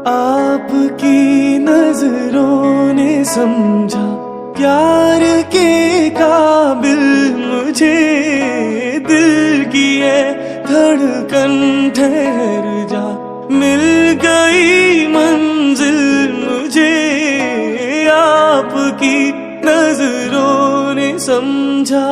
आपकी नजरों ने समझा प्यार के काबिल मुझे। दिल की है धड़कन ठहर जा, मिल गई मंजिल मुझे। आपकी नजरों ने समझा।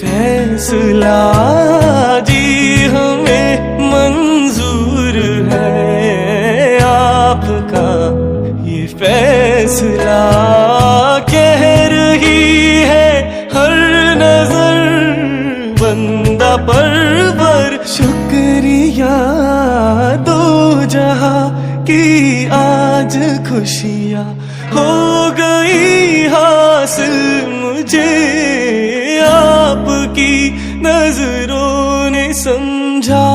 फैसला जी हमें मंजूर है, आपका ये फैसला। कह रही है हर नजर बंदा परवर, शुक्रिया दो जहां की आज खुशियां हो गई हासिल मुझे। आपकी नजरों ने समझा।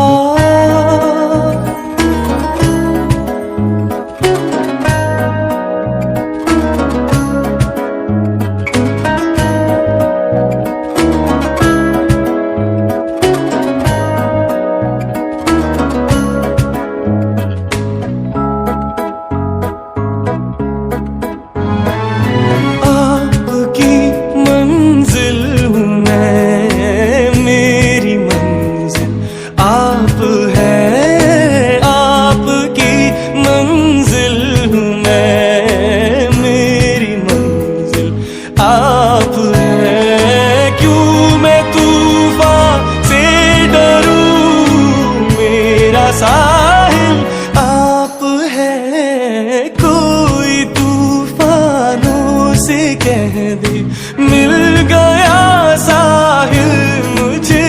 आप है क्यों मैं तूफान से डरूं, मेरा साहिल आप है। कोई तूफानों से कह दे मिल गया साहिल मुझे।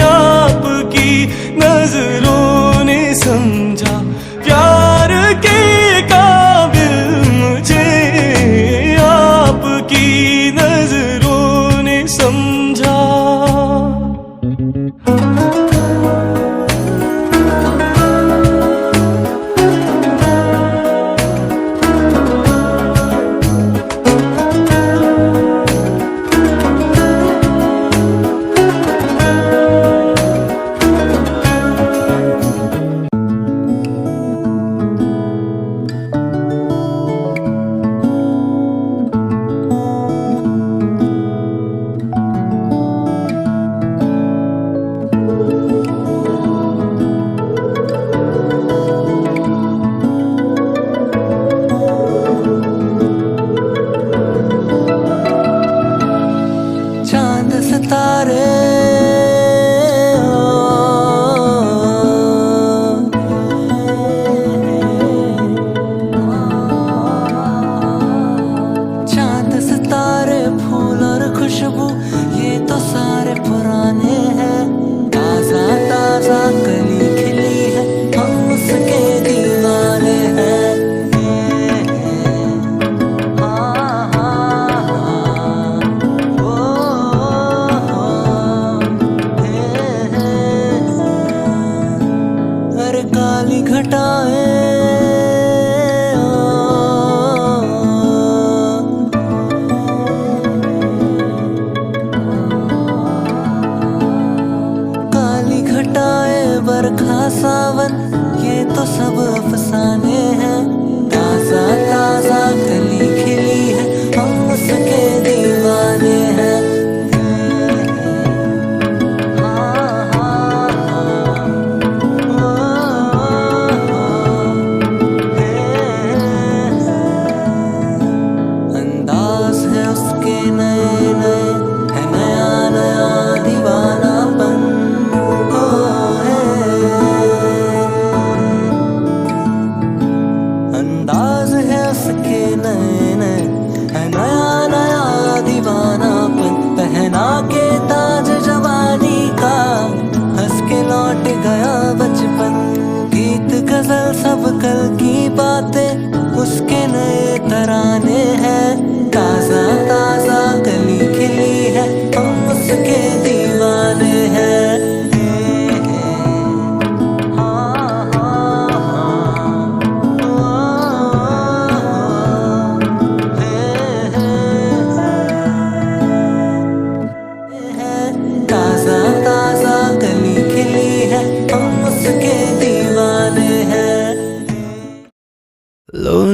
आपकी नजरों ने समझा प्यार के काबिल मुझे। आपकी नजरों ने समझा। खुशबू ये तो सारे पुराने हैं, ताजा ताजा कली खिली है, हम उसके दीवाने हैं। अरे काली घटाएं बरखा सावन ये तो सब अफसाने हैं, ताजा ताजा कली खिली है, हम उसके दीवाने हैं। अंदाज है उसके नए नए, है नया नया दीवानापन।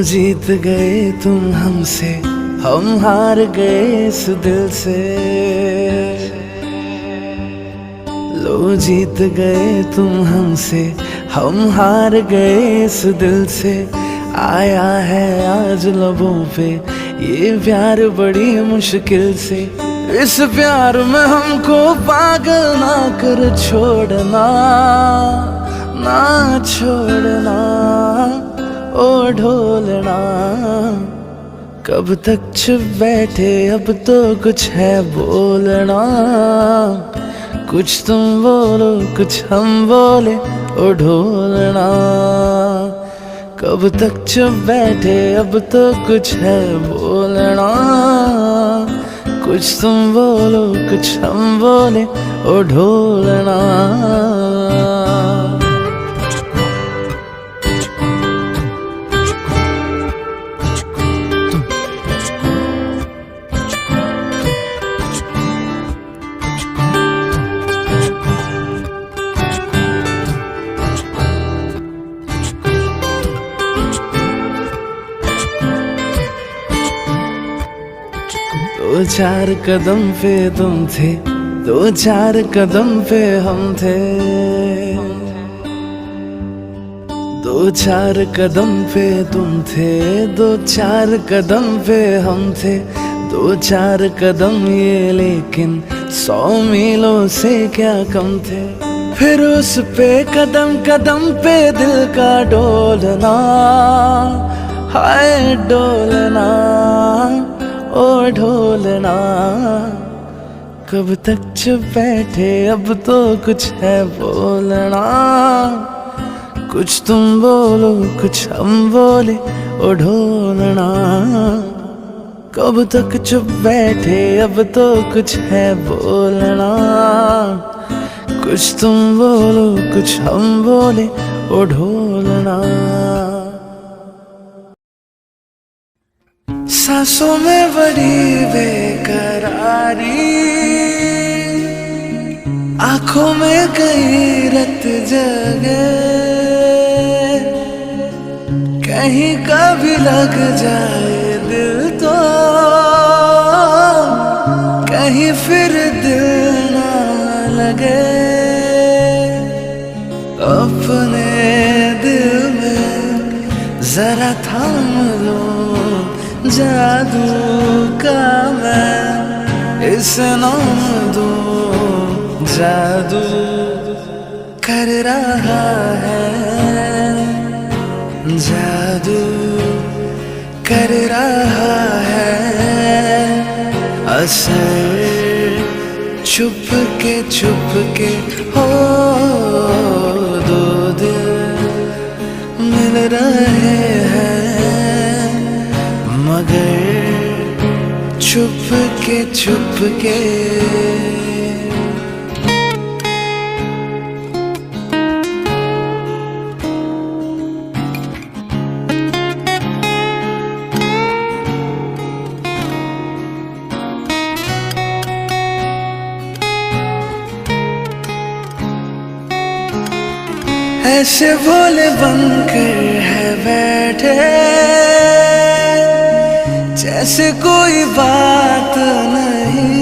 जीत गए तुम हमसे, हम हार गए इस दिल से। लो जीत गए तुम हमसे, हम हार गए इस दिल से। आया है आज लबों पे ये प्यार बड़ी मुश्किल से। इस प्यार में हमको पागल ना कर छोड़ना, ना छोड़ना ओ ढोलना। कब तक चुप बैठे अब तो कुछ है बोलना। कुछ तुम बोलो कुछ हम बोले ओ ढोलना। कब तक चुप बैठे अब तो कुछ है बोलना। कुछ तुम बोलो कुछ हम बोले ओ ढोलना। दो चार कदम पे तुम थे, दो चार कदम पे हम थे। दो चार कदम पे तुम थे, दो चार कदम पे हम थे। दो चार कदम ये लेकिन 100 मीलों से क्या कम थे। फिर उस पे कदम कदम पे दिल का डोलना, हाय डोलना ओ ढोलना। कब तक चुप बैठे अब तो कुछ है बोलना। कुछ तुम बोलो कुछ हम बोले ओ ढोलना। कब तक चुप बैठे अब तो कुछ है बोलना। कुछ तुम बोलो कुछ हम बोले ओ ढोलना। सांसों में बड़ी बेकरारी, आंखों में कई रत जगे। कहीं कभी लग जाए दिल तो कहीं फिर दिल ना लगे। अपने दिल में जरा थाम लो जादू का मैं इस नाम दूं। जादू कर रहा है, जादू कर रहा है असर। छुप के हो दो दिल मिल रहे हैं, मगर छुप के। ऐसे भोले बनकर है बैठे जैसे कोई बात नहीं।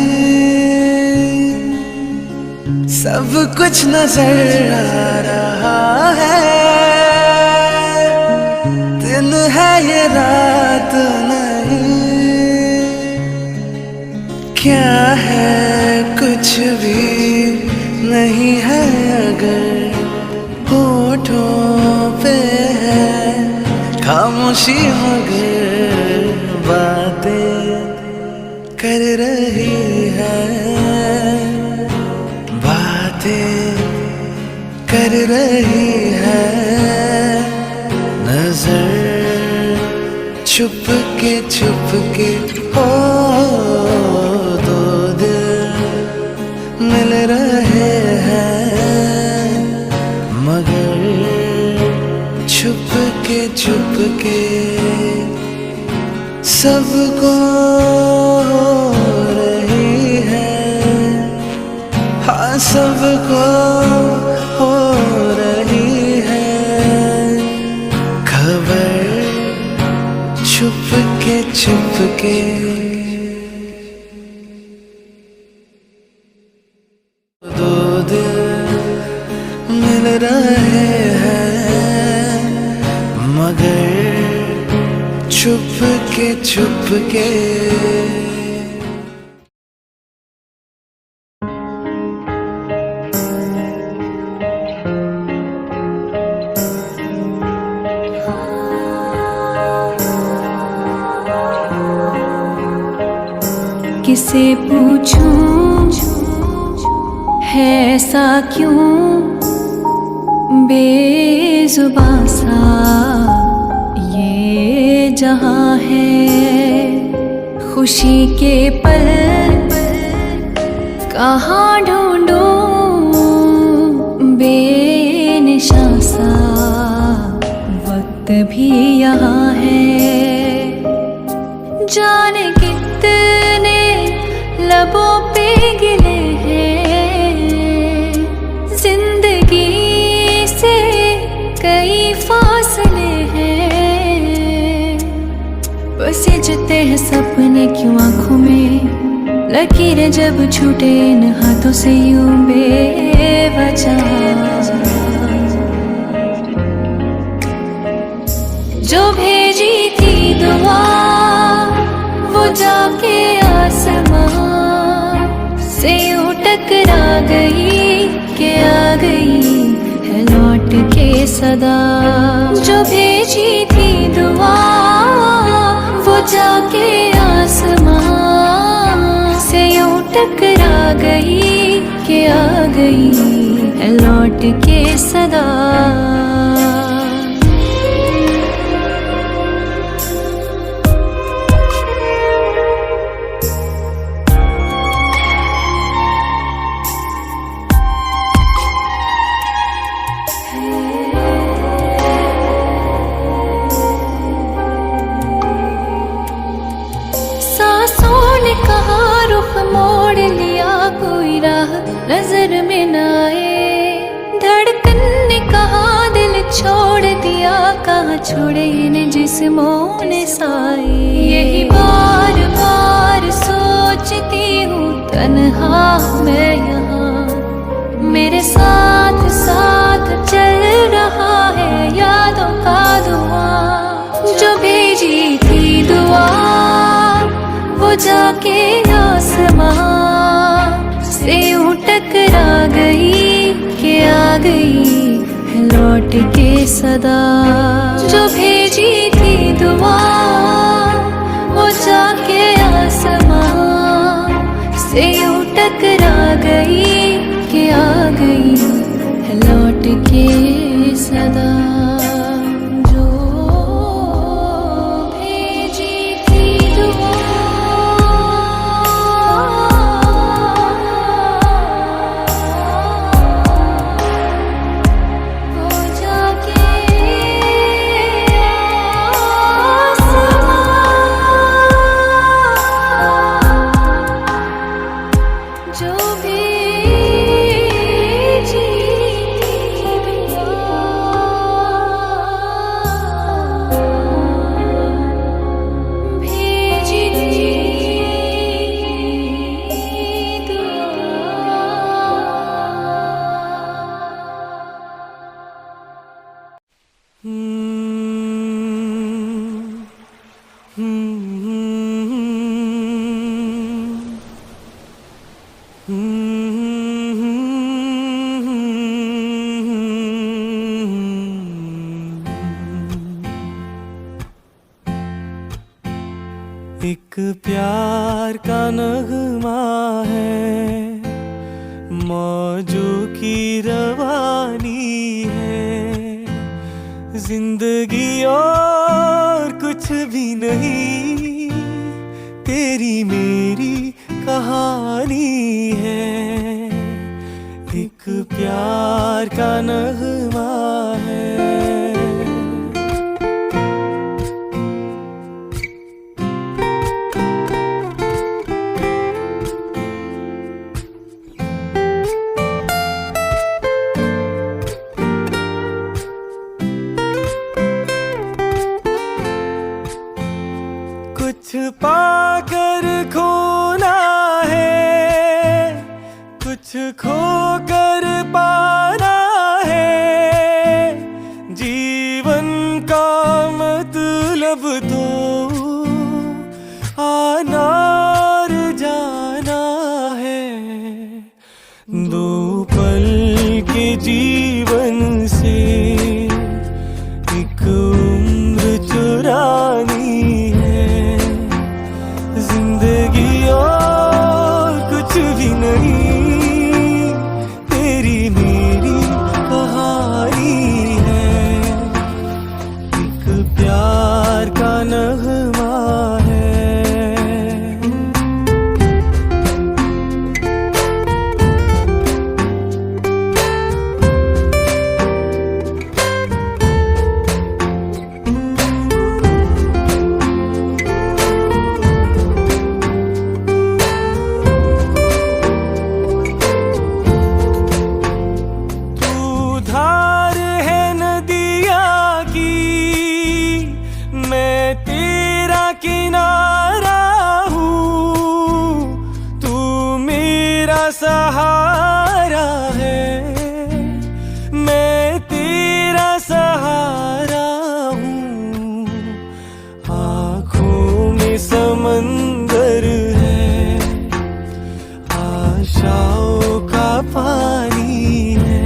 सब कुछ नजर आ रहा है, दिन है ये रात नहीं। क्या है कुछ भी नहीं है अगर होठों पे है खामोशी, मगर बातें कर रही है, बातें कर रही है। नजर छुप के हो दो दिल मिल रहे हैं, मगर छुप के सबको हो रही है। हाँ सबको हो रही है खबर रहे हैं, मगर छुप के किसे पूछूं है ऐसा क्यों बेजुबां सा ये जहां है। खुशी के पल कहाँ ढूंढूं बेनिशां सा वक्त भी यहाँ है। जाने कितने लबों पे गिले हैं, जिंदगी से कई फासले हैं। बसीजते हैं सपने क्यों आँखों में, लकीरें जब छूटे इन हाथों से यूं बेवजह। जो भेजी थी दुआ वो जाके आसमां से यूं टकरा गई कि आ गई है लौट के सदा। जो भेजी थी दुआ वो जाके आसमां से यूं टकरा गई कि आ गई है लौट के सदा। मोड़ लिया कोई राह नजर में न आए, धड़कन ने कहा दिल छोड़ दिया, कहाँ छोड़े इन जिस्मों ने साए। यही बार बार सोचती हूँ तन्हा मैं यहाँ, मेरे साथ साथ चल रहा है यादों का धुआं। जो भेजी थी दुआ वो जाके आसमां से यूं टकरा गई कि आ गई है लौट के सदा। जो भेजी थी दुआ वो जाके आसमां से यूं टकरा गई कि आ गई है लौट के सदा। एक प्यार का नगमा है, मौजों की रवानी है। जिंदगी और कुछ भी नहीं, तेरी मेरी कहानी है। एक प्यार का नगमा है। कुछ पाकर खोना है, कुछ खोकर पाना है। से एक उम्र चुरानी है, जिंदगी और कुछ भी नहीं, तेरी मेरी कहानी है, एक प्यार का नगमा है। धार है नदिया की, मैं तेरा किनारा हूँ, तू मेरा सहारा है, मैं तेरा सहारा हूँ। आँखों में समंदर है, आशाओं का पानी है,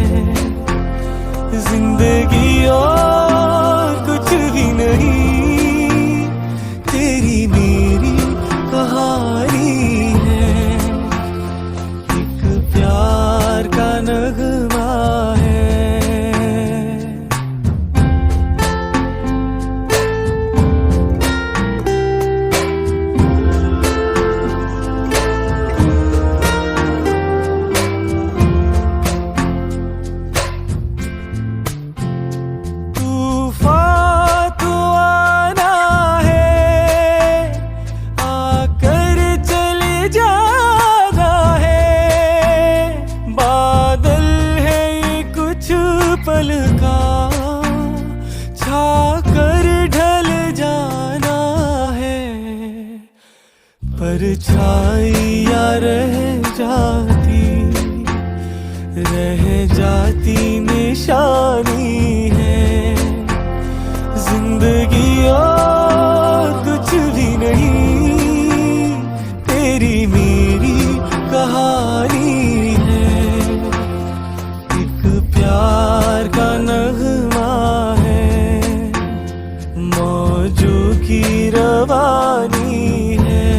जिंदगी और कुछ भी नहीं, तेरी मेरी कहानी है, एक प्यार का नगमा है। तूफान तो आना है, आकर चले जाना है, बादल है ये कुछ पल का, छाकर ढल जाना है, परछाइयाँ रह जाती निशानी है, जिंदगी और कुछ भी नहीं, तेरी मेरी कहानी है, एक प्यार का नगमा है, मौजों की रवानी है,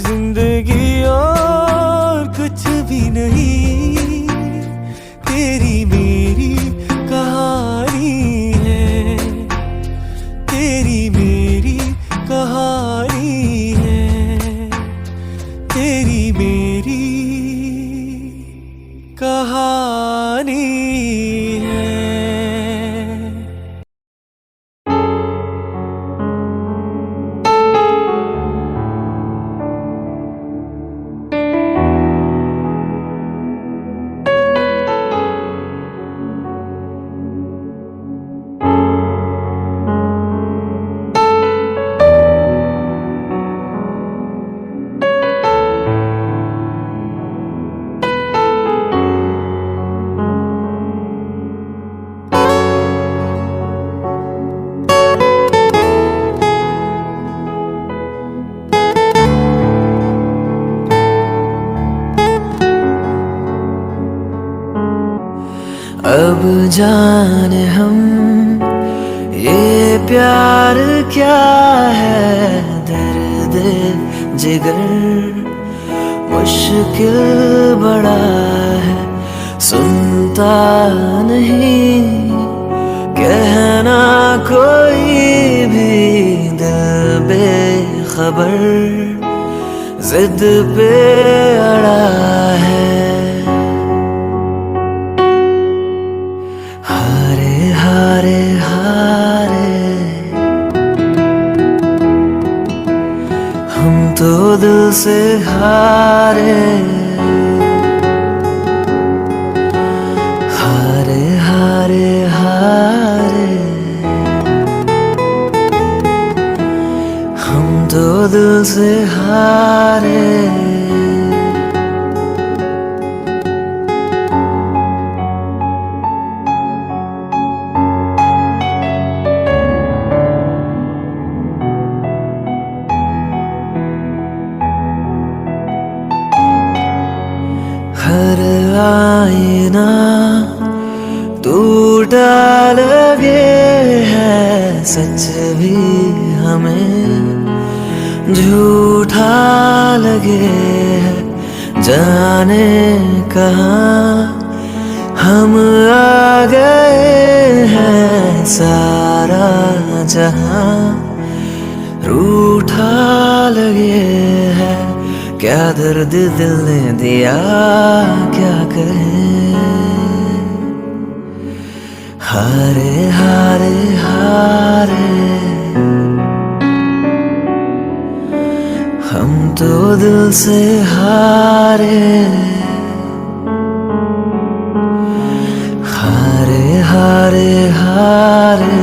जिंदगी और कुछ भी नहीं, तेरी मेरी कहानी है, तेरी मेरी कहानी है, तेरी मेरी कहानी है। अब जाने हम ये प्यार क्या है, दर्द जिगर मुश्किल बड़ा है, सुनता नहीं कहना कोई भी, दिल बेखबर जिद पे अड़ा है, हारे हारे हारे हम तो दिल से हारे, हारे हारे हारे हम तो दिल से हारे। हर आईना तू झूठा लगे है सच भी हमें, झूठा लगे है जाने कहाँ हम आ गए हैं, सारा जहां रूठा लगे है, क्या दर्द दिल ने दिया क्या कहें। हारे हारे हारे हम तो दिल से हारे, हारे हारे हारे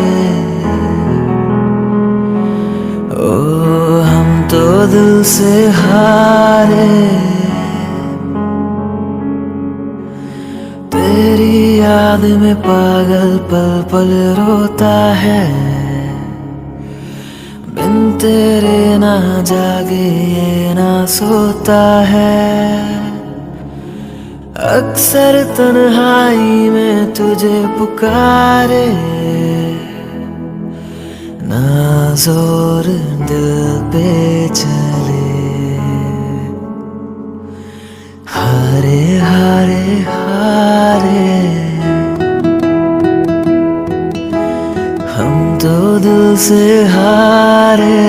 ओ हम तो दिल से हारे। तेरी याद में पागल पल पल रोता है, बिन तेरे ना जागे ये ना सोता है। अक्सर तन्हाई में तुझे पुकारे, ना जोर दिल पे चले। हारे हारे हारे हम तो दिल से हारे,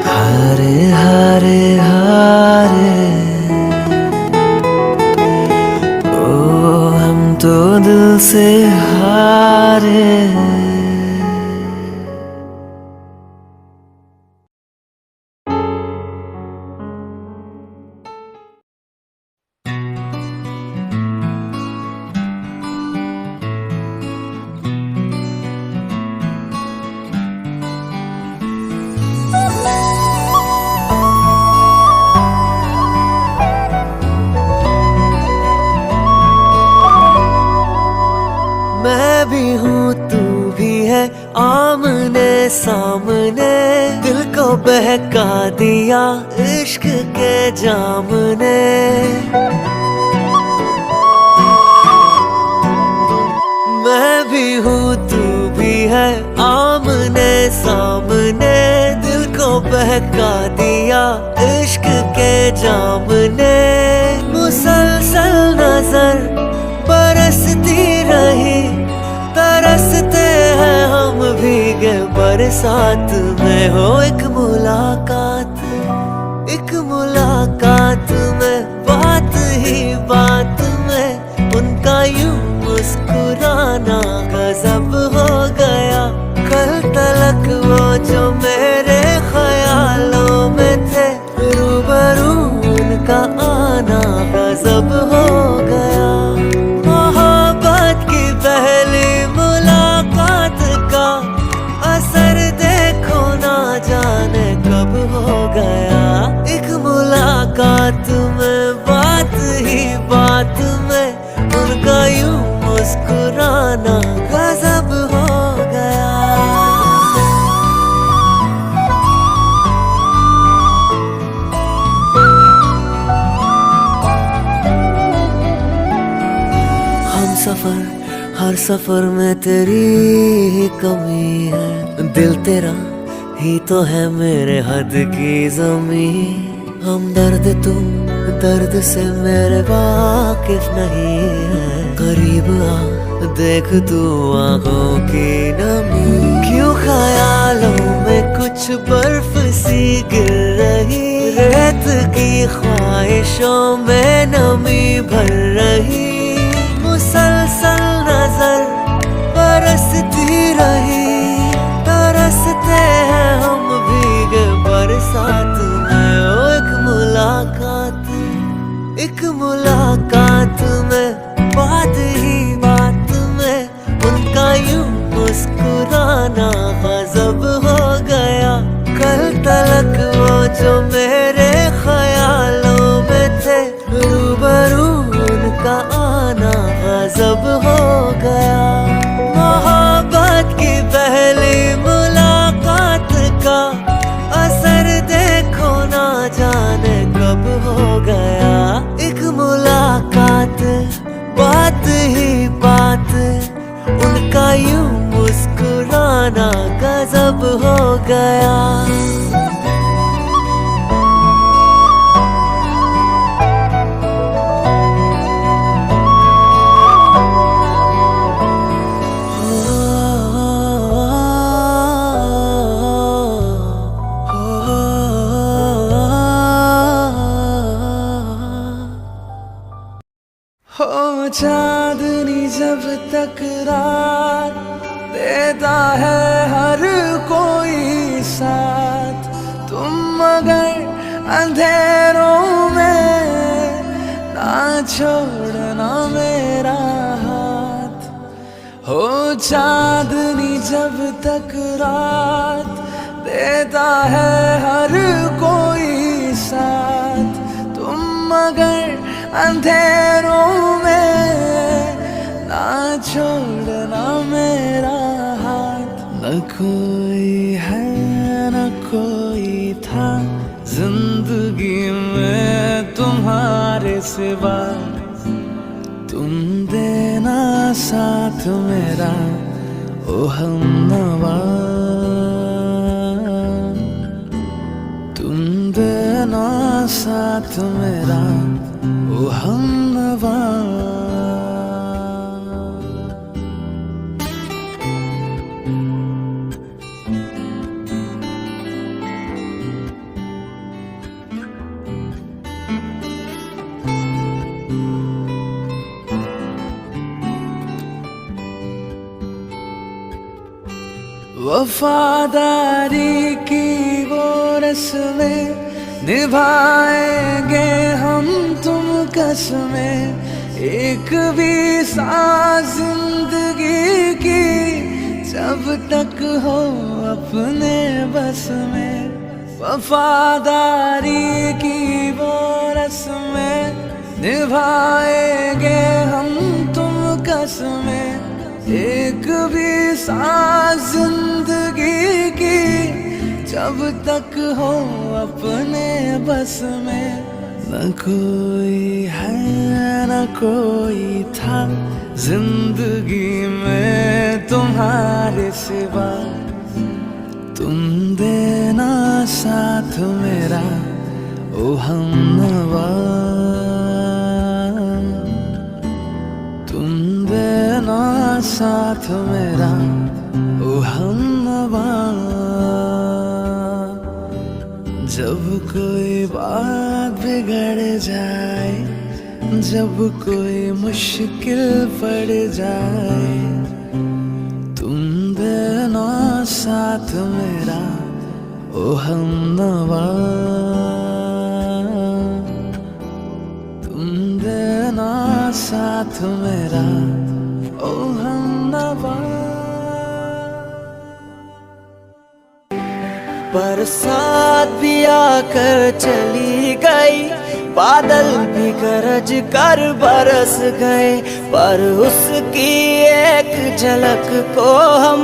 हारे हारे हारे ओ हम तो दिल से हारे। मैं भी हूँ तू भी है आमने सामने, दिल को बहका दिया इश्क के जाम ने। मैं भी हूँ तू भी है आमने सामने, दिल को बहका दिया इश्क के जाम ने। मुसलसल नजर बरसती रही, तरसते हैं हम भीगे बरसात में। हो एक मुलाकात में बात ही बात में, उनका यूं मुस्कुराना गजब हो गया। कल तलक वो जो मेरे ख्यालों में थे, रूबरू उनका आना गजब हो गया। पहली मुलाकात का असर देखो ना जाने कब हो गया। एक मुलाकात में बात ही बात में, उनका यूं मुस्कुराना गजब हो गया। हम सफर हर सफर में तेरी ही कमी है, दिल तेरा ही तो है मेरे हद की ज़मीं। हम दर्द तुम दर्द से मेरे वाकिफ नहीं है, करीब आ देख तू आँखों की नमी। क्यों ख्यालों में कुछ बर्फ सी गिर रही, रेत की ख्वाहिशों में नमी भर रही। मुसलसल नजर बरसती रही, तरसते हैं हम भीगे बरसात में। ओ एक मुलाकात में बात ही बात में, उनका यूं मुस्कुराना गजब हो गया। कल तलक वो जो मेरे ख्यालों में थे, रूबरू उनका आना गजब हो गया। मोहब्बत की पहली मुलाकात का असर देखो ना जाने कब हो गया। एक मुलाकात बात ही बात उनका यूं मुस्कुराना गजब हो गया। हो चांदनी जब तक रात देता है हर कोई साथ, तुम मगर अंधेरों में ना छोड़ना मेरा हाथ। हो चांदनी जब तक रात देता है हर कोई साथ, तुम मगर अंधेरों में ना छोड़ना मेरा हाथ। न कोई है न कोई था जिंदगी में तुम्हारे सिवा, तुम देना साथ मेरा ओ हमनवा, तुम देना साथ मेरा ओ हमनवा। वफादारी की वो रस्में निभाएंगे हम तुम कसमें, एक भी सांस जिंदगी की जब तक हो अपने बस में। वफादारी की वो रस्में निभाएंगे हम तुम कसमें, एक भी सांस जिंदगी की जब तक हो अपने बस में। न कोई है न कोई था जिंदगी में तुम्हारे सिवा, तुम देना साथ मेरा ओ हमनवा, तुम देना साथ मेरा ओ हमनवा। जब कोई बात बिगड़ जाए, जब कोई मुश्किल पड़ जाए, तुम देना साथ मेरा ओ हमनवा, तुम देना साथ मेरा ओ हमनवा। बरसात भी आकर चली गई, बादल भी गरज कर बरस गए, पर उसकी एक झलक को हम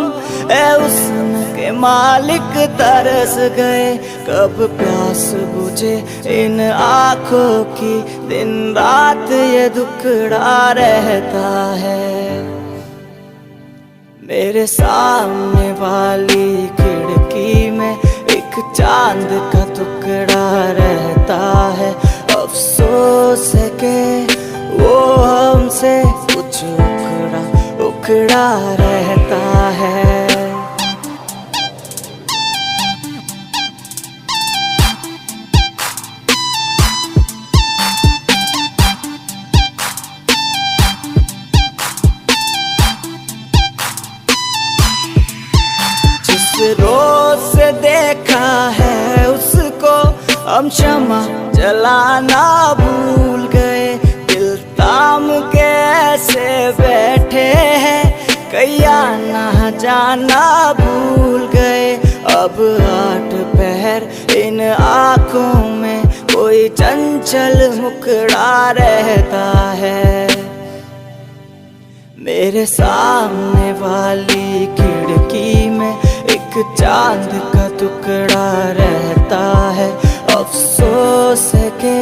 हुस्न के मालिक तरस गए। कब प्यास बुझे इन आँखों की, दिन रात ये दुखड़ा रहता है। मेरे सामने वाली खिड़की में एक चांद का टुकड़ा रहता है, अफसोस है कि वो हमसे कुछ उखड़ा उखड़ा रहता है। रोज से देखा है उसको हम क्षमा जलाना भूल गए, दिल थाम के ऐसे बैठे हैं कहीं आना जाना भूल गए। अब 8 पहर इन आँखों में कोई चंचल मुखड़ा रहता है। मेरे सामने वाली खिड़की में एक चांद का टुकड़ा रहता है, अफसोस है कि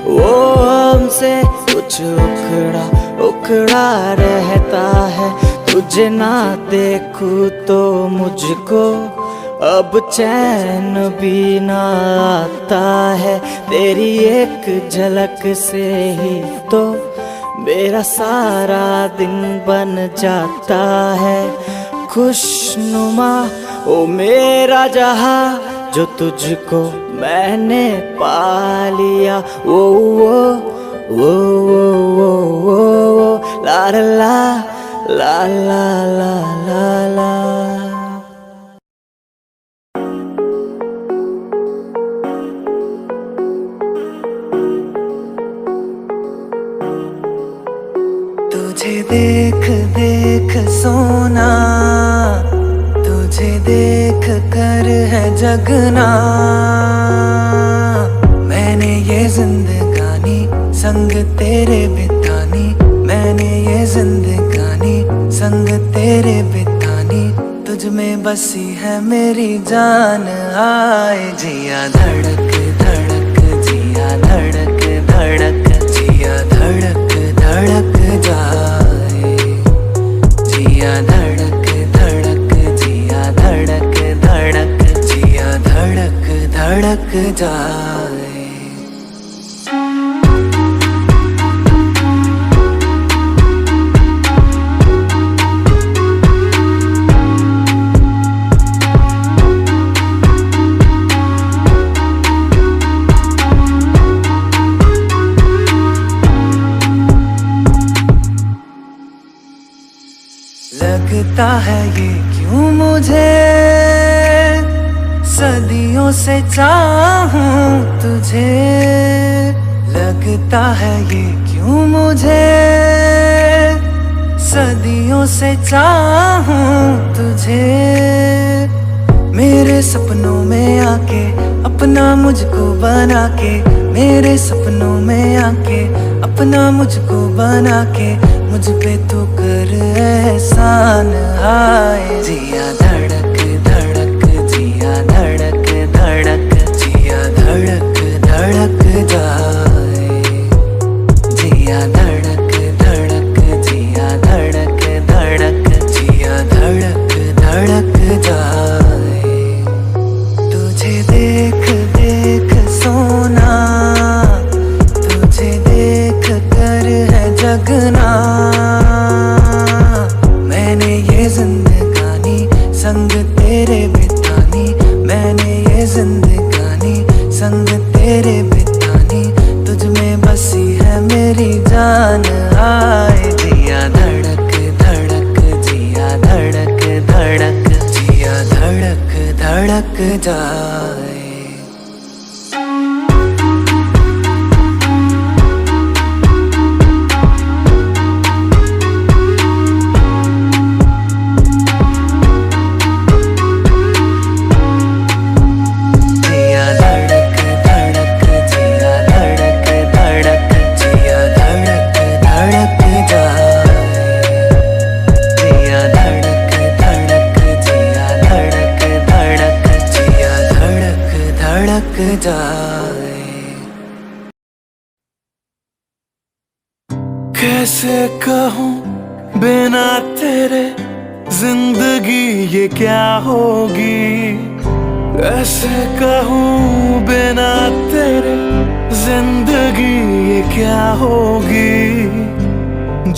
वो हमसे कुछ उखड़ा उखड़ा रहता है। तुझे ना देखूं तो मुझको अब चैन भी ना आता है। तेरी एक झलक से ही तो मेरा सारा दिन बन जाता है। खुशनुमा ओ मेरा जहां जो तुझको मैंने पा लिया। वो वो ला ला ला ला ला ला ला। तुझे देख देख सोना, तुझे देख कर है जगना। मैंने ये जिंदगानी संग तेरे बितानी, मैंने ये जिंदगानी संग तेरे बितानी। तुझ में बसी है मेरी जान, आए जिया धड़क धड़क जिया धड़क धड़क जिया धड़क धड़क जाए। जिया धड़क धड़क जिया धड़क धड़क जिया धड़क धड़क जाए। लगता है ये क्यों मुझे सदियों से चाहूं तुझे। लगता है ये क्यों मुझे सदियों से चाहूं तुझे। मेरे सपनों में आके अपना मुझको बना के, मेरे सपनों में आके अपना मुझको बना के। मुझ पे तू कर एहसान, आए जिया धड़क धड़क जिया धड़क धड़क जिया धड़क धड़क जाए। जिया धड़क धड़क जिया धड़क धड़क जिया धड़क धड़क जाए। तुझे देख देख सोना, तुझे देख कर है जगना। मैंने ये जिंदगानी संग तेरे बितानी, मैंने ये जिंदगानी संग तेरे बितानी। तुझ में बसी है मेरी जान, आए जिया धड़क धड़क जिया धड़क धड़क जिया धड़क धड़क जाए। जाए। कैसे कहूँ बिना तेरे जिंदगी ये क्या होगी। कैसे कहूँ बिना तेरे जिंदगी ये क्या होगी।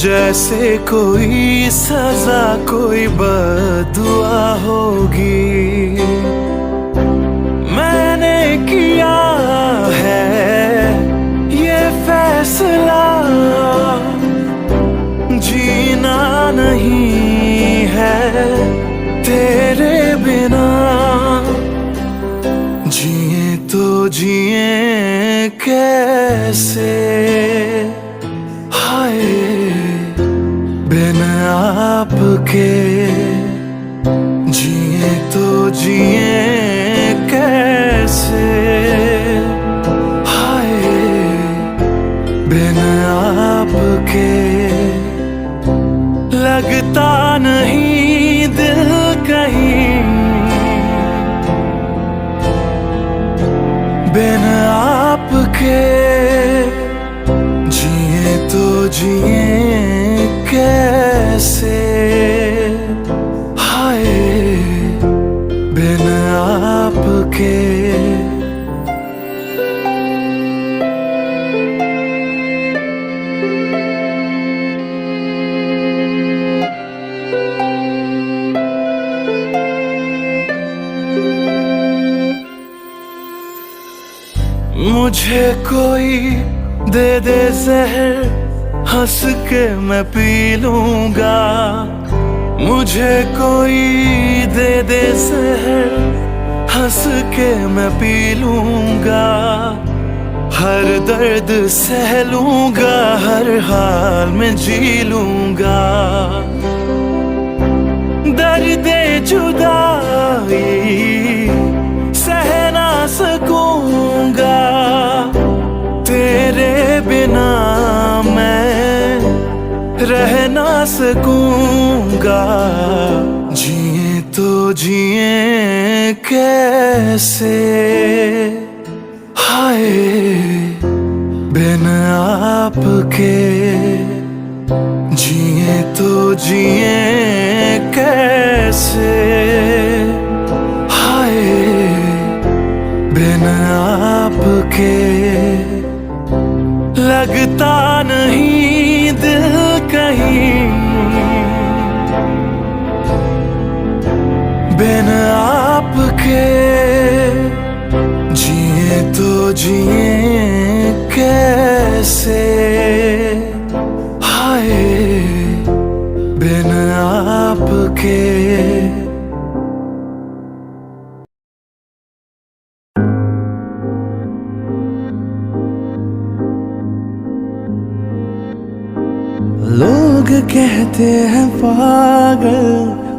जैसे कोई सजा कोई बदुआ होगी। मैंने किया है ये फैसला, जीना नहीं है तेरे बिना। जिए तो जिए कैसे, हाय बिन आपके। जिए तो जिए कैसे, हाय बिन आपके। लगता नहीं दिल कहीं बिन आपके। जिए कैसे, हाय बिन आपके। मुझे कोई दे दे जहर, हंस के मैं पी लूंगा। मुझे कोई दे दे जहर, हंस के मैं पी लूंगा। हर दर्द सह लूंगा, हर हाल में जी लूंगा। दर्द जुदाई सह ना सकूंगा, तेरे बिना मैं रह ना सकूंगा। जिए तो जिए कैसे, हाय बिन आपके। जिए तो जिए कैसे, हाय बिन आपके। लगता नहीं दिल कहीं बिन आपके। जिए तो जिए कैसे, हाय बिन आपके। लोग कहते हैं पागल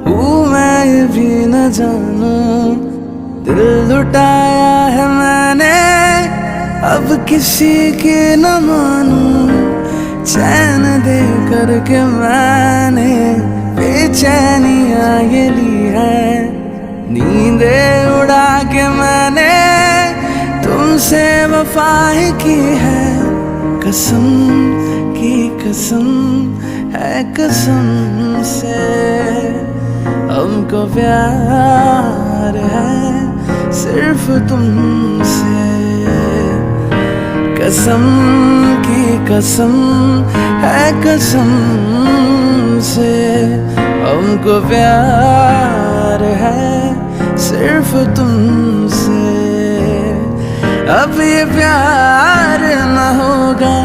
हूँ मैं, ये भी न जानूं। दिल लुटाया है मैंने, अब किसी की न मानूं। चैन दे करके मैंने बेचैनियाँ ये ली है। नींदे उड़ा के मैंने तुमसे वफा ही की है। कसम की कसम है कसम से, हमको प्यार है सिर्फ तुमसे। कसम की कसम है कसम से, हमको प्यार है सिर्फ तुमसे। अब ये प्यार न होगा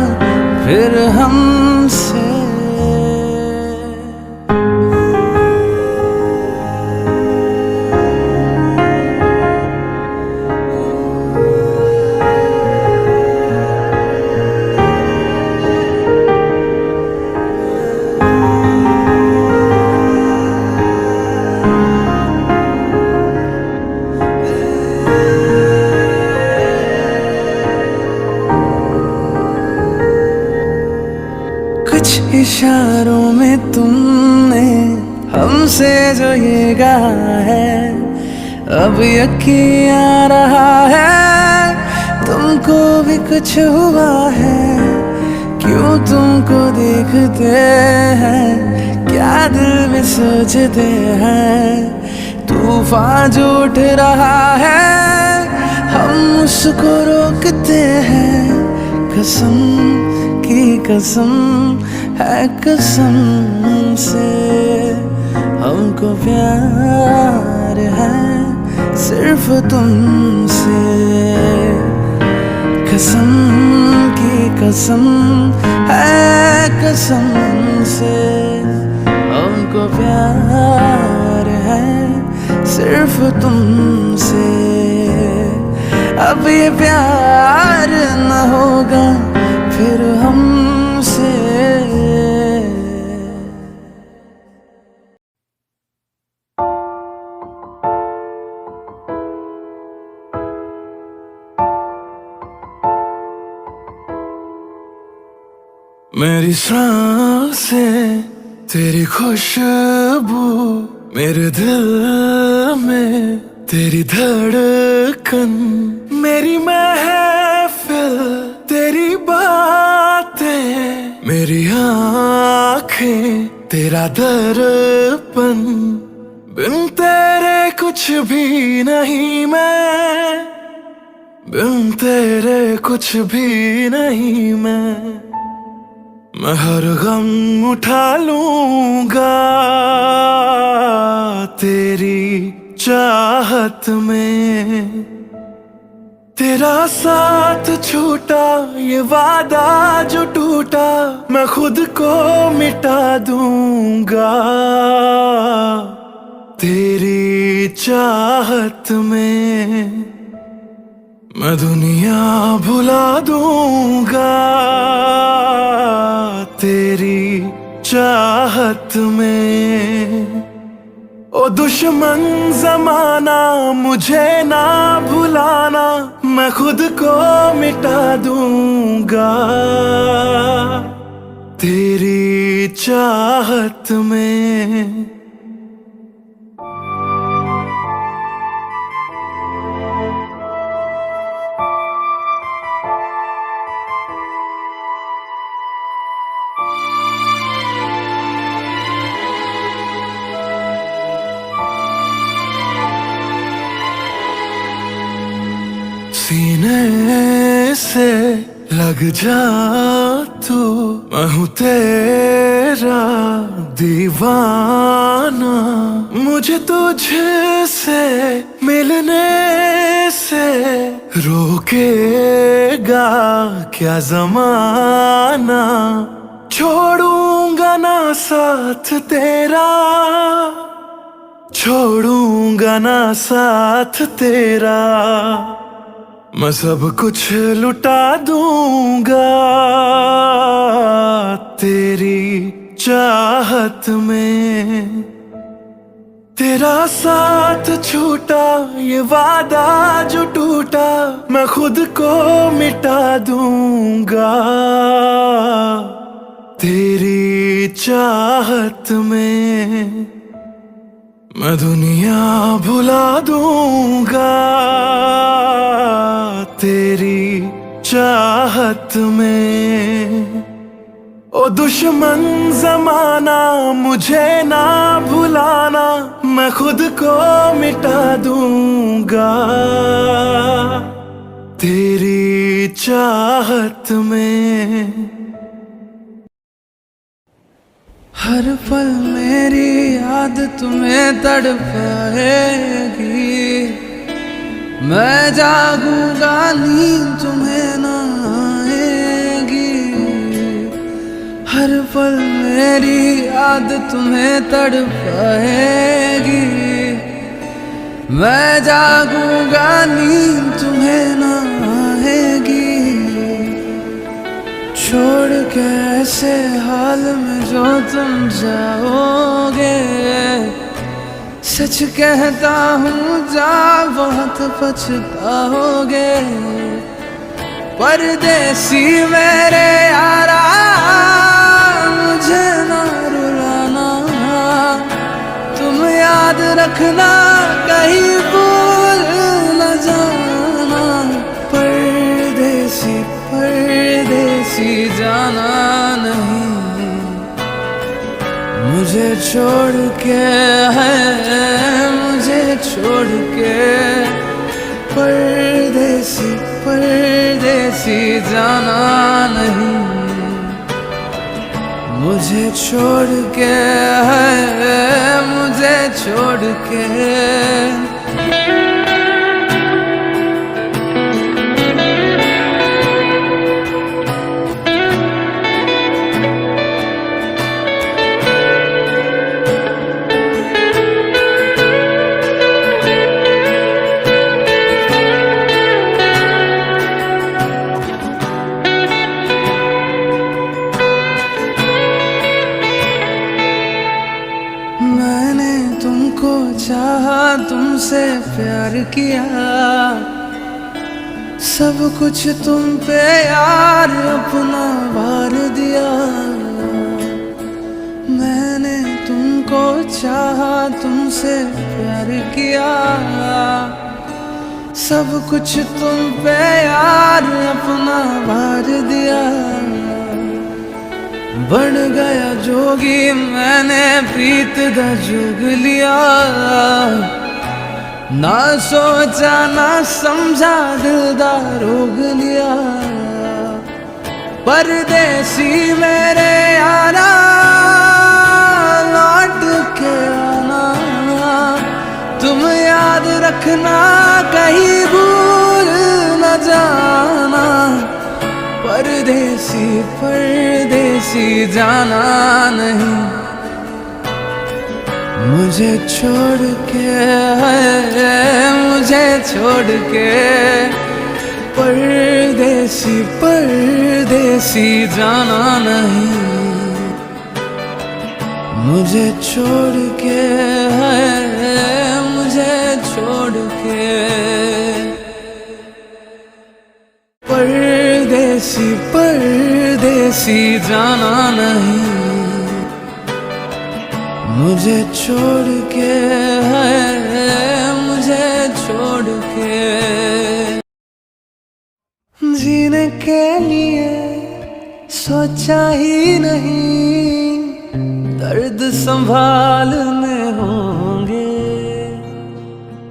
फिर हमसे। कुछ इशारों में तुमने हमसे जो ये कहा है, अब यकीन आ रहा है तुमको भी कुछ हुआ है। क्यों तुमको देखते हैं क्या दिल में सोचते हैं। तूफान जो उठ रहा है हम उसको रोकते हैं। कसम की कसम है कसम से, हमको प्यार है सिर्फ तुमसे। कसम की कसम है कसम से, हमको प्यार है सिर्फ तुमसे। अब ये प्यार न होगा फिर हमसे। मेरी सांसें तेरी खुशबू, मेरे दिल में तेरी धड़कन। मेरी महफिल तेरी बातें, मेरी आँखें तेरा दर्पण, बिन तेरे कुछ भी नहीं मैं, बिन तेरे कुछ भी नहीं मैं हर गम उठा लूंगा तेरी चाहत में। तेरा साथ छूटा ये वादा जो टूटा, मैं खुद को मिटा दूंगा तेरी चाहत में। मैं दुनिया भुला दूंगा तेरी चाहत में। ओ दुश्मन जमाना मुझे ना भुलाना, मैं खुद को मिटा दूंगा तेरी चाहत में। सीने से लग जा तू, मैं हूँ तेरा दीवाना। मुझे तुझसे मिलने से रोकेगा क्या जमाना। छोड़ूंगा ना साथ तेरा, छोड़ूंगा ना साथ तेरा। मैं सब कुछ लुटा दूंगा तेरी चाहत में। तेरा साथ छूटा ये वादा जो टूटा, मैं खुद को मिटा दूंगा तेरी चाहत में। मैं दुनिया भुला दूंगा तेरी चाहत में। ओ दुश्मन जमाना मुझे ना भुलाना, मैं खुद को मिटा दूंगा तेरी चाहत में। हर पल मेरी याद तुम्हें तड़पाएगी, मैं जागूंगा नींद तुम्हें ना आएगी। हर पल मेरी याद तुम्हें तड़पाएगी, मैं जागूंगा नींद तुम्हें ना आएगी। छोड़ के ऐसे हाल में जो तुम जाओगे, सच कहता हूँ जा बहुत पछताओगे। परदेसी मेरे यारा मुझे ना रुलाना, तुम याद रखना कहीं भूल न जाना। परदेसी परदेसी जाना नहीं, मुझे छोड़ के है मुझे छोड़ के। परदेसी परदेसी जाना नहीं, मुझे छोड़ के है मुझे छोड़ के। मैंने तुमको चाहा, तुमसे प्यार किया, सब कुछ तुम पे यार अपना वार दिया। मैंने तुमको चाहा, तुमसे प्यार किया, सब कुछ तुम पे यार अपना वार दिया। बन गया जोगी मैंने प्रीत दा जोग लिया, ना सोचा ना समझा दिल दा रोग लिया। परदेसी मेरे यारा लौट के आना, तुम याद रखना कहीं भूल न जाना। परदेसी परदेसी जाना नहीं, मुझे छोड़ के मुझे छोड़ के। परदेसी परदेसी जाना नहीं, मुझे छोड़ के मुझे छोड़ के। परदेसी परदेसी जाना नहीं, मुझे छोड़ के मुझे छोड़ के। जीने के लिए सोचा ही नहीं, दर्द संभालने होंगे।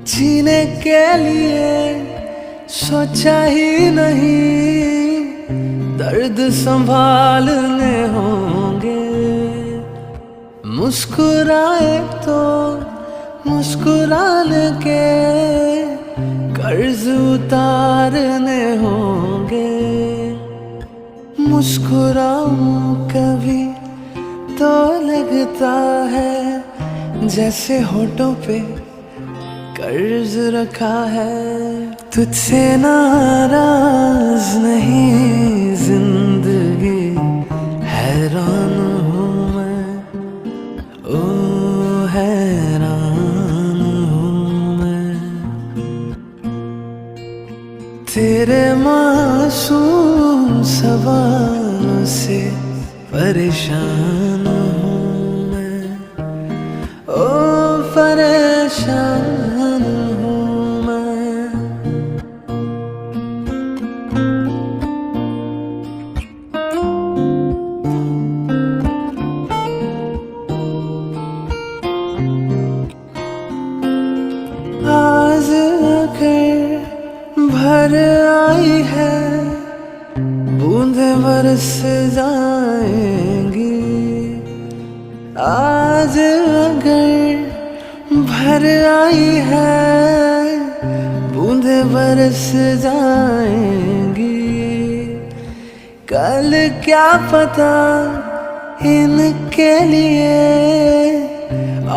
जीने के लिए सोचा ही नहीं, दर्द संभालने होंगे। मुस्कुराए तो मुस्कुराने के कर्ज उतारने होंगे। मुस्कुराऊं कभी तो लगता है जैसे होठों पे कर्ज रखा है। तुझसे नाराज नहीं जिंदगी, हैरान हूँ मैं, ओ हैरान हूँ मैं। तेरे मासूम सवालों से परेशान हूँ मैं, ओ परेशान हूँ मैं। आज अगर भर आई है, बूंदें बरस जाएंगी। आज अगर भर आई है, बूंदें बरस जाएंगी। कल क्या पता इनके लिए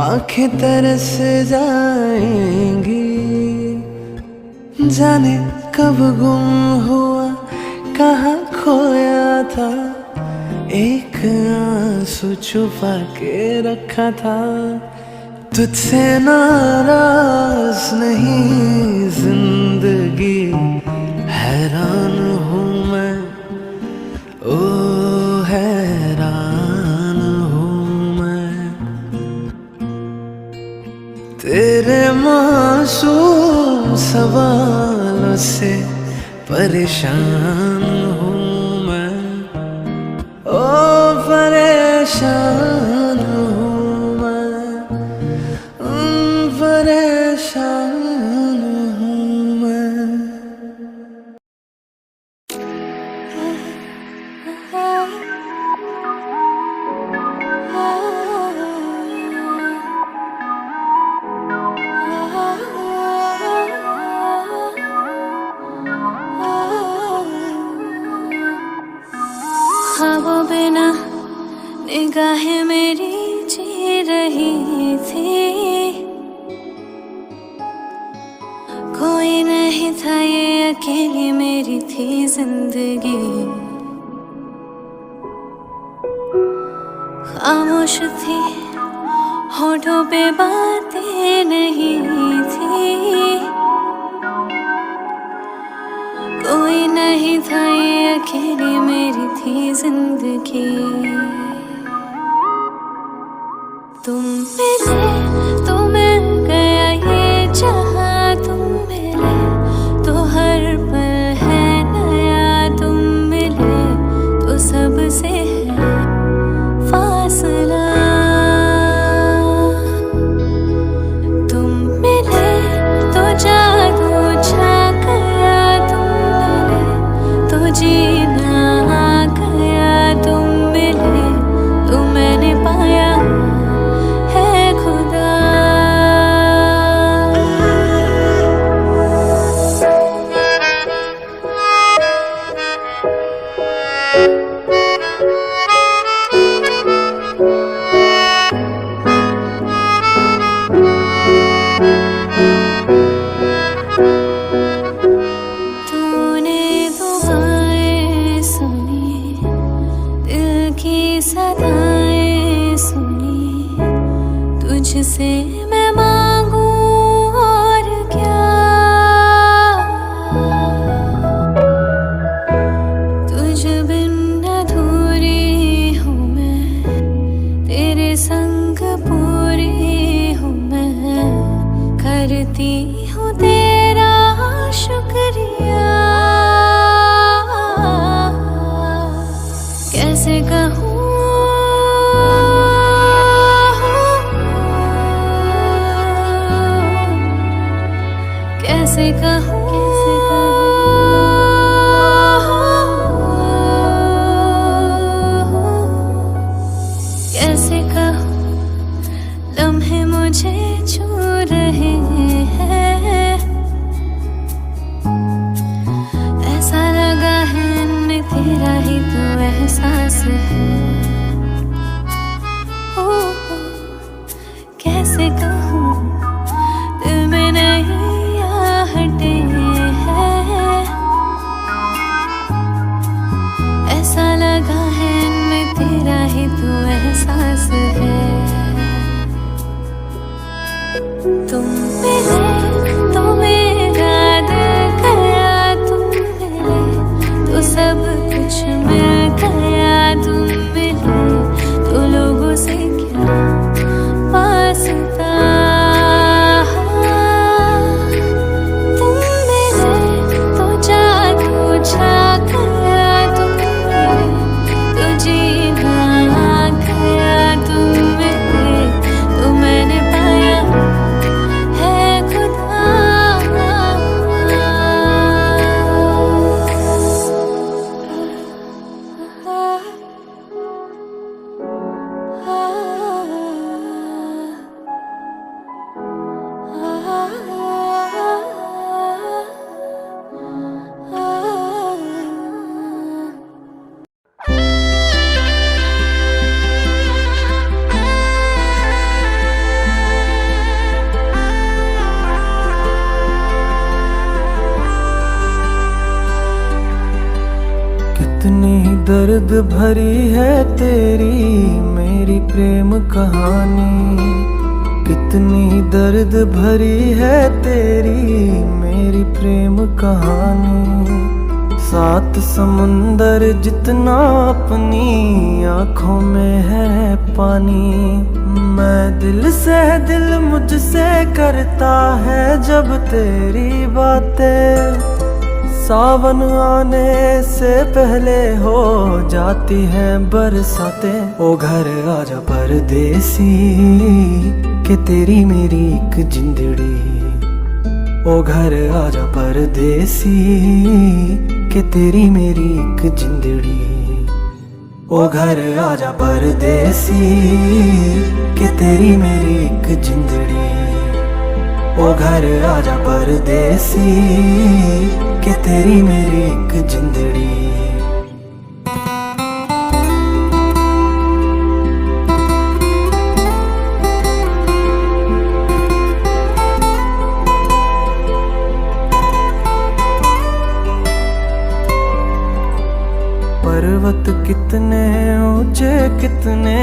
आंखें तरस जाएंगी। जाने कब गुम हुआ, कहाँ खोया था, एक आंसू छुपा के रखा था। तुझसे नाराज नहीं जिंदगी, हैरान हूँ मैं, ओ हैरान हूँ मैं। तेरे मासूम सवालों से परेशान हूँ मैं, ओ परेशान हूँ मैं, परेशान हूँ मैं। ख्वाबों बिना निगाहें मेरी जी रही थी। कोई नहीं था, ये अकेली मेरी थी जिंदगी। खामोश थी, होठों पे बातें नहीं थी। कोई नहीं था, ये अकेली मेरी थी जिंदगी। तुम मिले तो मिल गया ये जहां, तुम मिले तो हर पल है नया। तुम मिले तो सबसे है फासला। तुम मिले तो जादू छा गया, तुम मिले तो जीना आ गया, तुम मिले तो मैंने पाया है खुदा। तूने दुआएं सुनी, दिल की सदाएं सुनी, तुझसे मैं मांगू और क्या। तुझ बिन अधूरी हूँ मैं, तेरे संग पूरी हूँ मैं, करती हूँ तेरा शुक्रिया। कैसे कहूँ कैसे कहूँ कैसे कहूँ, लम्हे मुझे छू रहे हैं, ऐसा लगा है इनमें तेरा ही तो एहसास है। ओ, कैसे कहूँ, दिल में नहीं आहटे हैं, ऐसा लगा है इनमें तेरा ही तो एहसास है। तुम मिले तो मेरा दिल गया, तुम मिले तो सब कुछ मिल गया, तुम मिले तो लोगों से क्या वास्ता। तुम मिले तो जादू छा गया, तुम मिले तो जीना आ गया, तुम मिले तो मैंने पाया है खुदा। कितनी दर्द भरी है तेरी मेरी प्रेम कहानी, कितनी दर्द भरी है तेरी मेरी प्रेम कहानी। सात समुंदर जितना अपनी आँखों में है पानी, मैं दिल से दिल मुझसे करता है जब तेरी बातें। सावन आने से पहले हो जाती हैं बरसातें। ओ घर आजा परदेसी कि तेरी मेरी एक जिंदड़ी, ओ घर आजा परदेसी कि तेरी मेरी एक जिंदड़ी, ओ घर आजा परदेसी कि तेरी मेरी एक जिंदड़ी, ओ घर आजा परदेसी कि तेरी मेरी एक जिंदड़ी। पर्वत कितने ऊंचे कितने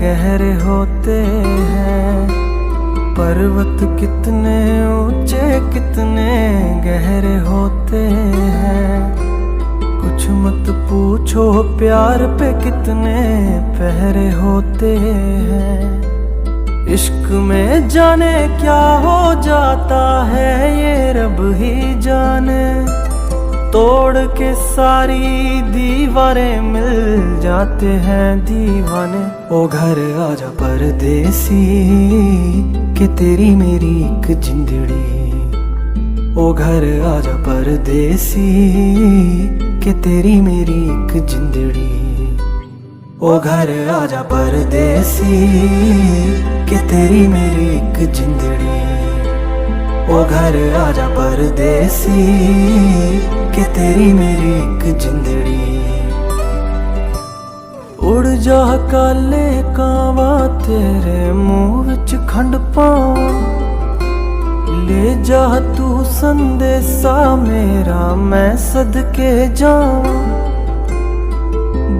गहरे होते हैं, पर्वत कितने ऊंचे कितने गहरे होते हैं। कुछ मत पूछो प्यार पे कितने पहरे होते हैं। इश्क में जाने क्या हो जाता है ये रब ही जाने। तोड़ के सारी दीवारें मिल जाते हैं दीवाने। ओ घर आजा परदेसी कि तेरी मेरी एक जिंदड़ी। ओ घर आजा परदेसी कि तेरी मेरी एक जिंदड़ी। ओ घर आजा परदेसी कि तेरी मेरी एक जिंदड़ी। ओ घर आजा परदेसी कि तेरी मेरी एक जिंदड़ी। उड़ जा काले कावा तेरे मुंह विच खंड पावां। ले जा तू संदेशा मेरा मैं सदके जाऊं।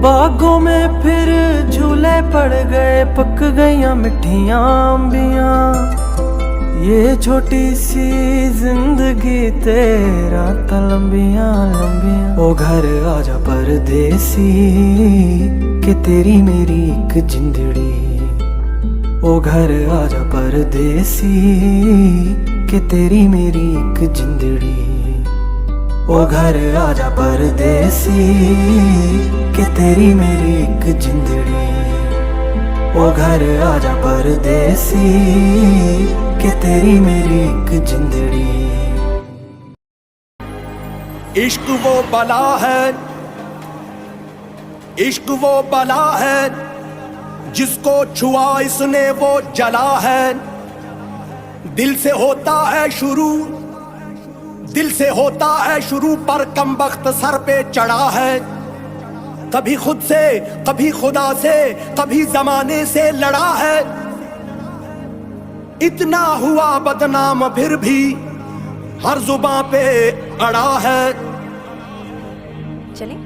बागों में फिर झूले पड़ गए, पक गईयां मिठियां अंबियां। ये छोटी सी जिंदगी तेरा ता लंबियां लंबियां। ओ घर आजा परदेसी कि तेरी मेरी एक जिंदड़ी। ओ घर आजा परदेसी कि तेरी मेरी एक जिंदड़ी। ओ घर आजा परदेसी कि तेरी मेरी एक जिंदड़ी। ओ घर आजा परदेसी कि तेरी मेरी एक जिंदड़ी। इश्क वो बला है, इश्क वो बला है, जिसको छुआ इसने वो जला है। दिल से होता है शुरू, दिल से होता है शुरू, पर कमबख्त सर पे चढ़ा है। कभी खुद से, कभी खुदा से, कभी जमाने से लड़ा है। इतना हुआ बदनाम फिर भी हर जुबां पे अड़ा है। चलें?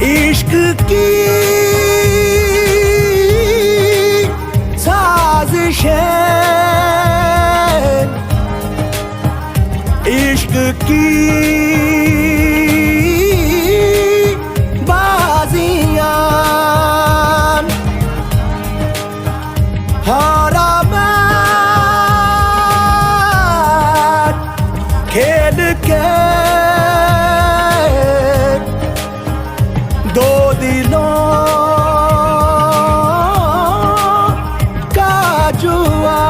इश्क की साजिशें, इश्क की बाजियां, हारा मैं खेल के दो दिलों का जुआ।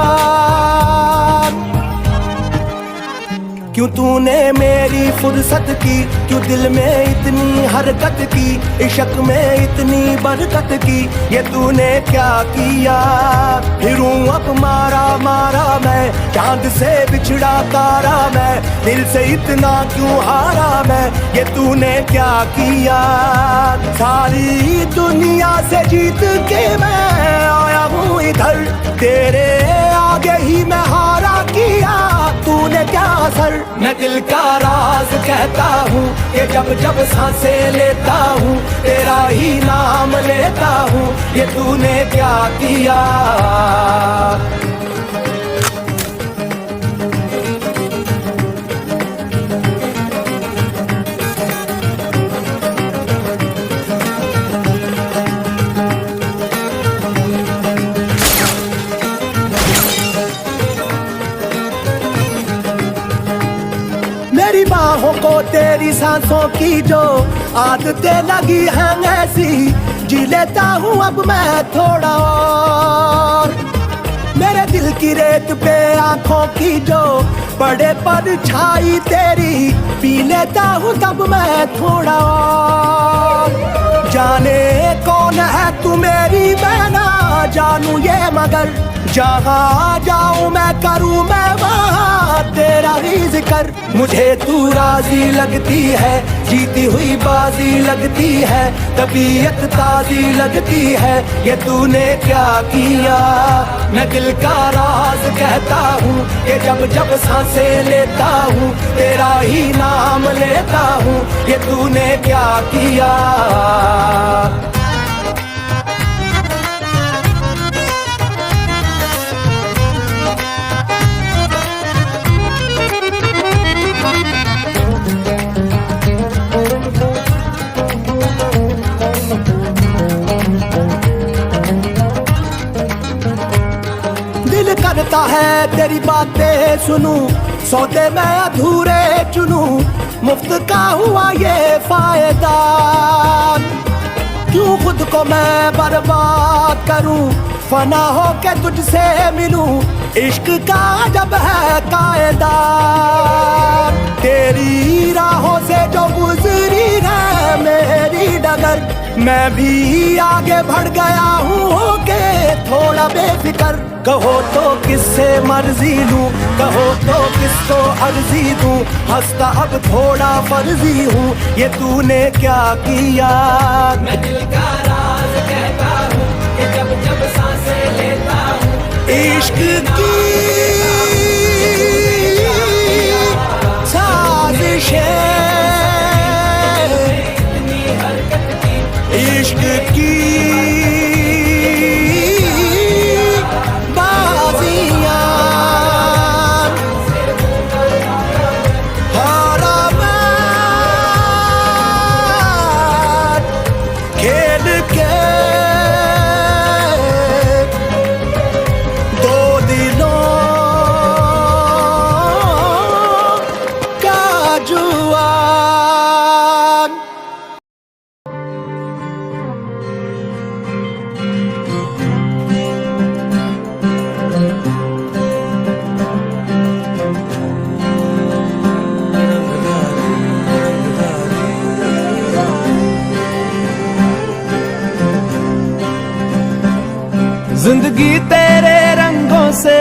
क्यों तूने मेरी फुर्सत की, क्यों दिल में इतनी हरकत की, इश्क में इतनी बरकत की, ये तूने क्या किया। फिरूं अब मारा मारा मैं, चांद से बिछड़ा तारा मैं, दिल से इतना क्यों हारा मैं, ये तूने क्या किया। सारी दुनिया से जीत के मैं आया हूँ इधर, तेरे आगे ही मैं हारा किया, तूने क्या असर। मैं दिल का राज कहता हूँ कि जब जब सांसें लेता हूँ, तेरा ही नाम लेता हूँ, ये तूने क्या किया। मेरी बाहों को तेरी सांसों की जो आदतें लगी हैं ऐसी, जी लेता हूँ अब मैं थोड़ा और। मेरे दिल की रेत पे आंखों की जो पड़े पर छाई तेरी, पी लेता हूँ तब मैं थोड़ा और। जाने कौन है तू मेरी, मैं ना जानू ये मगर, जहाँ जाऊँ मैं करूँ मैं वहाँ तेरा ही जिक्र। मुझे तू राजी लगती है, जीती हुई बाजी लगती है, तबीयत ताजी लगती है, ये तूने क्या किया। मैं दिल का राज कहता हूँ कि जब जब सांसें लेता हूँ, तेरा ही नाम लेता हूँ, ये तूने क्या किया। है तेरी बातें सुनूं, सौदे मैं अधूरे चुनूं, मुफ्त का हुआ ये फायदा। क्यों खुद को मैं बर्बाद करूं, फना हो के तुझसे मिलूं, इश्क का जब है कायदा। तेरी राहों से जो गुजरी है मेरी डगर, मैं भी आगे बढ़ गया हूँ के थोड़ा बेफिकर। कहो तो किससे मर्जी लूं, कहो तो किसको अर्जी दूं, हंसता अब थोड़ा फर्जी हूँ, ये तूने क्या किया। मैं दिल का राज कहता हूँ कि जब जब सांसें लेता हूँ, इश्क की साजिशें, इश्क की बाजियां, हारा मैं खेल के दो दिलों का जुआ। जिंदगी तेरे रंगों से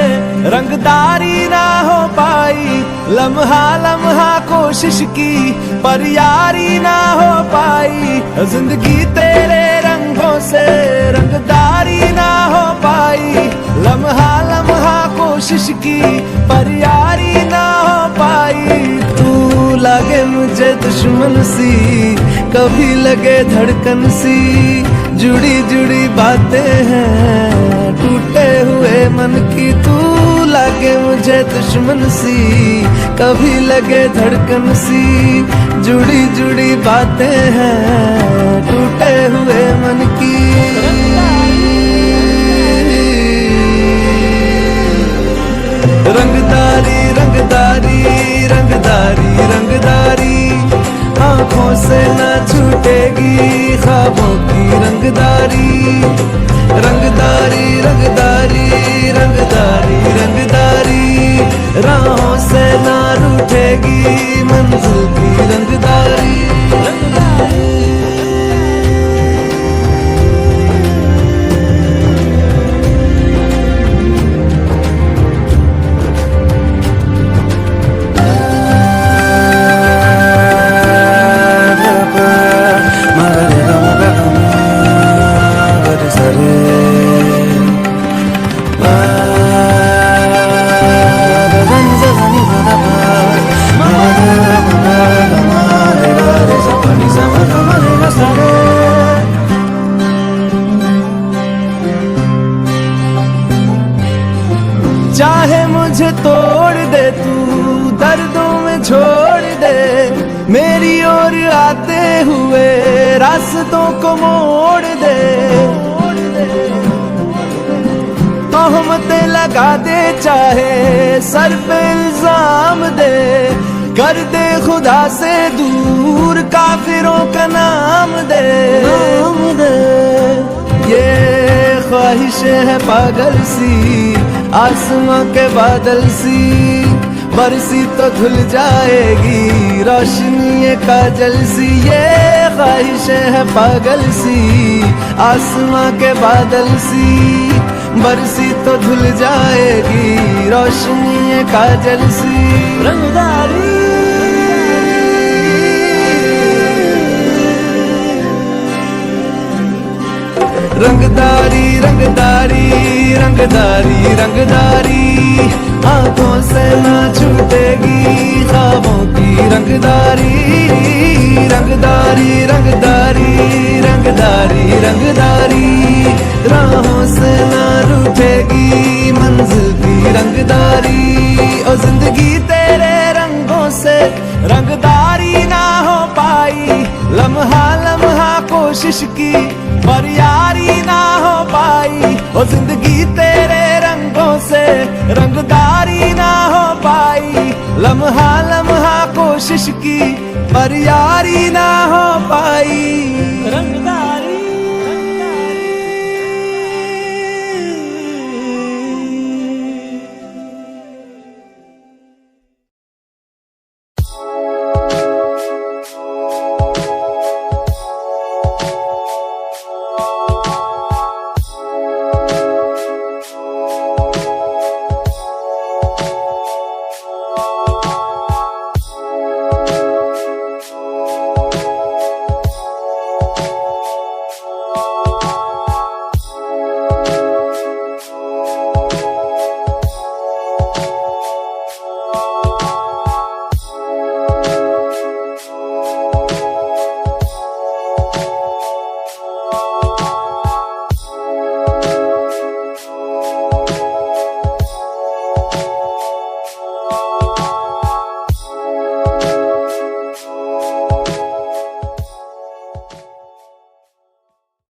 रंगदारी ना हो पाई, लम्हा लम्हा कोशिश की पर यारी ना हो पाई। जिंदगी तेरे रंगों से रंगदारी ना हो पाई, लम्हा लम्हा कोशिश की पर यारी ना हो पाई। तू लगे मुझे दुश्मन सी, कभी लगे धड़कन सी, जुड़ी जुड़ी बातें हैं टूटे हुए मन की। तू लगे मुझे दुश्मन सी, कभी लगे धड़कन सी, जुड़ी जुड़ी बातें हैं टूटे हुए मन की। रंगदारी रंगदारी रंगदारी रंगदारी, आँखों से न छूटेगी ख्वाबों की रंगदारी। रंगदारी रंगदारी रंगदारी रंगदारी, राहों से न रूठेगी मंजिल की रंगदारी। चाहे मुझे तोड़ दे तू, दर्दों में छोड़ दे, मेरी ओर आते हुए रास्तों को मोड़ दे। तोहमतें लगा दे, चाहे सर पे इल्जाम दे, कर दे खुदा से दूर काफिरों का नाम दे। ये ख्वाहिशें है पागल सी, आसमां के बादल सी, बरसी तो धुल जाएगी रोशनी ये काजल सी। ये ख्वाहिशें है पागल सी, आसमां के बादल सी, बरसी तो धुल जाएगी रोशनी ये काजल सी। रंगदारी रंगदारी रंगदारी रंगदारी रंगदारी, आँखों से ना छूटेगी ख्वाबों की रंगदारी। रंगदारी रंगदारी रंगदारी रंगदारी, राहों से ना रूठेगी मंजिल की रंगदारी। और जिंदगी तेरे रंगों से रंगदारी ना हो पाई, लम्हा लम्हा कोशिश की पर यारी ना हो पाई। और जिंदगी तेरे रंगों से रंगदारी ना हो पाई, लम्हा लम्हा कोशिश की पर यारी ना हो पाई। रंगदारी